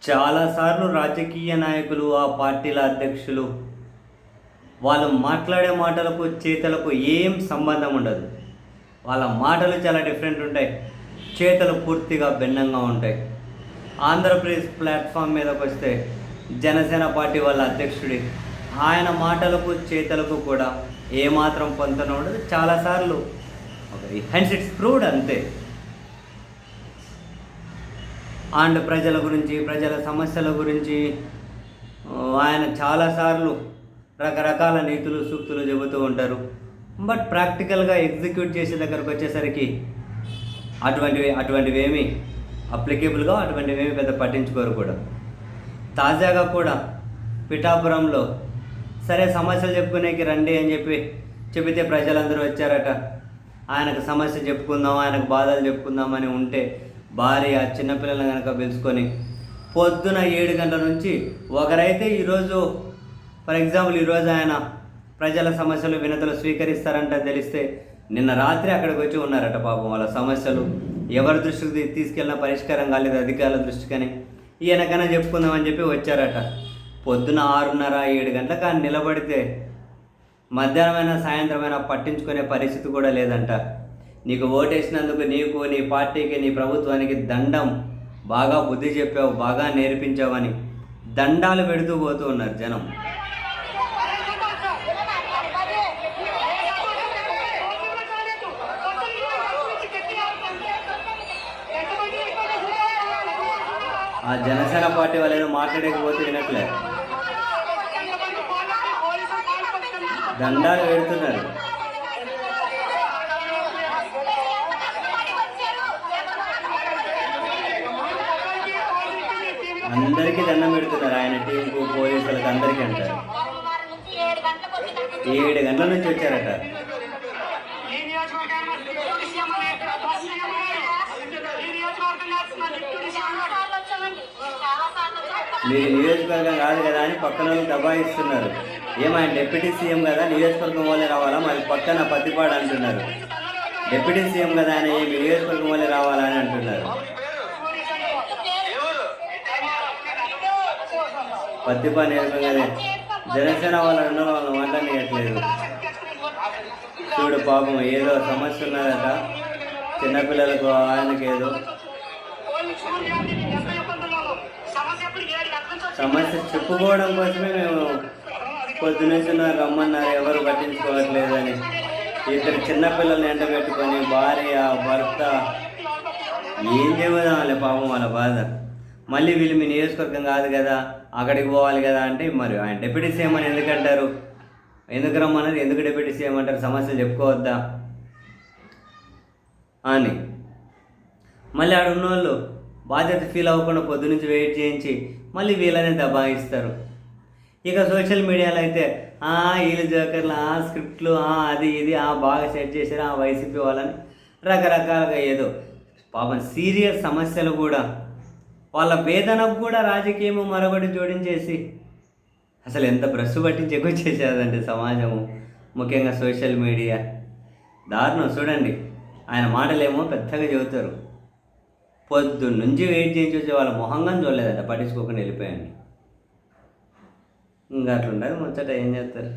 చాలాసార్లు రాజకీయ నాయకులు, ఆ పార్టీల అధ్యక్షులు వాళ్ళు మాట్లాడే మాటలకు, చేతలకు ఏం సంబంధం ఉండదు. వాళ్ళ మాటలు చాలా డిఫరెంట్ ఉంటాయి. చేతలు పూర్తిగా భిన్నంగా ఉంటాయి. ఆంధ్రప్రదేశ్ ప్లాట్ఫామ్ మీదకి వస్తే జనసేన పార్టీ వాళ్ళ అధ్యక్షుడి ఆయన మాటలకు, చేతలకు కూడా ఏమాత్రం పొంతన ఉండదు. చాలాసార్లు హెన్స్ ఇట్స్ ప్రూవ్డ్ అంతే. అండ్ ప్రజల గురించి, ప్రజల సమస్యల గురించి ఆయన చాలాసార్లు రకరకాల నీతులు, సూక్తులు చెబుతూ ఉంటారు. బట్ ప్రాక్టికల్గా ఎగ్జిక్యూట్ చేసే దగ్గరకు వచ్చేసరికి అటువంటివేమీ అప్లికేబుల్గా అటువంటివేమీ పెద్ద పట్టించుకోరు కూడా. తాజాగా కూడా పిఠాపురంలో సరే సమస్యలు చెప్పుకునేకి రండి అని చెబితే ప్రజలందరూ వచ్చారట. ఆయనకు సమస్య చెప్పుకుందాం, ఆయనకు బాధలు చెప్పుకుందామని ఉంటే భార్య చిన్నపిల్లలను కనుక పిలుచుకొని పొద్దున 7 గంటల నుంచి ఒకరైతే ఈరోజు ఫర్ ఎగ్జాంపుల్ ఈరోజు ఆయన ప్రజల సమస్యలు, వినతులు స్వీకరిస్తారంట తెలిస్తే నిన్న రాత్రి అక్కడికి వచ్చి ఉన్నారట. పాపం వాళ్ళ సమస్యలు ఎవరి దృష్టికి తీసుకెళ్ళిన పరిష్కారం కాలేదు, అధికారుల దృష్టికని ఈయనకైనా చెప్పుకుందామని చెప్పి వచ్చారట. పొద్దున 6:30, 7 గంటలకు ఆయన నిలబడితే మధ్యాహ్నమైనా సాయంత్రమైనా పట్టించుకునే పరిస్థితి కూడా లేదంట. నీకు ఓటేసినందుకు నీకు, నీ పార్టీకి, నీ ప్రభుత్వానికి దండం, బాగా బుద్ధి చెప్పావు, బాగా నేర్పించావని దండాలు పెడుతూ పోతూ ఉన్నారు జనం. ఆ జనసేన పార్టీ వాళ్ళేదో మాట్లాడకపోతే వినట్లే, దండాలు పెడుతున్నారు. అందరికీ దండం పెడుతున్నారు. ఆయన టీంకు, పోలీసులకు అందరికీ అంటారు. 7 గంటల నుంచి వచ్చారట. మీరు నియోజకవర్గం కాదు కదా అని పక్కన వాళ్ళు దబాయిస్తున్నారు. ఏమైనా డిప్యూటీ సీఎం కదా, నియోజకవర్గం వాళ్ళే రావాలా, మరి పక్కన పత్తిపాడు అంటున్నారు. డిప్యూటీ సీఎం కదా అని నియోజకవర్గం వాళ్ళే రావాలా అని అంటున్నారు. పత్తిపాడు నియోజకవర్గం జనసేన వాళ్ళు ఉన్న వాళ్ళు మాట్లాడట్లేదు. చూడు పాపం ఏదో సమస్య ఉన్నదట చిన్నపిల్లలకు, ఆయనకి ఏదో సమస్య చెప్పుకోవడం కోసమే మేము పొద్దునుంచిన రమ్మన్నారు, ఎవరు పట్టించుకోవట్లేదు అని. ఇద్దరు చిన్నపిల్లల్ని ఎంట పెట్టుకొని భార్య, భర్త ఏం చెబుదాంలే పాపం వాళ్ళ బాధ. మళ్ళీ వీళ్ళు మీ నియోజకవర్గం కాదు కదా, అక్కడికి పోవాలి కదా అంటే మరి ఆయన డిప్యూటీ సీఎం అని ఎందుకంటారు? ఎందుకు రమ్మన్నారు? ఎందుకు డిప్యూటీ సీఎం అంటారు? సమస్యలు చెప్పుకోవద్దా అని. మళ్ళీ ఆడ ఉన్నోళ్ళు బాధ్యత ఫీల్ అవ్వకుండా పొద్దునుంచి వెయిట్ చేయించి మళ్ళీ వీళ్ళనే దబాయిస్తారు. ఇక సోషల్ మీడియాలో అయితే వీళ్ళు జోకర్లు, స్క్రిప్ట్లు, అది ఇది బాగా సెట్ చేశారు వైసీపీ వాళ్ళని రకరకాలుగా ఏదో పాపం సీరియస్ సమస్యలు కూడా వాళ్ళ వేదనకు కూడా రాజకీయము మరొకటి జోడించేసి అసలు ఎంత బ్రష్ పట్టించి ఎక్కువ చేసేదండి సమాజము, ముఖ్యంగా సోషల్ మీడియా. దారుణం. చూడండి, ఆయన మాటలేమో పెద్దగా చెబుతారు, పొద్దున్నుంచి వెయిట్ చేయించి వచ్చే వాళ్ళ మొహంగా చూడలేదంట, పట్టించుకోకుండా వెళ్ళిపోయండి. ఇంకా అట్లుండదు ముచ్చట, ఏం చేస్తారు.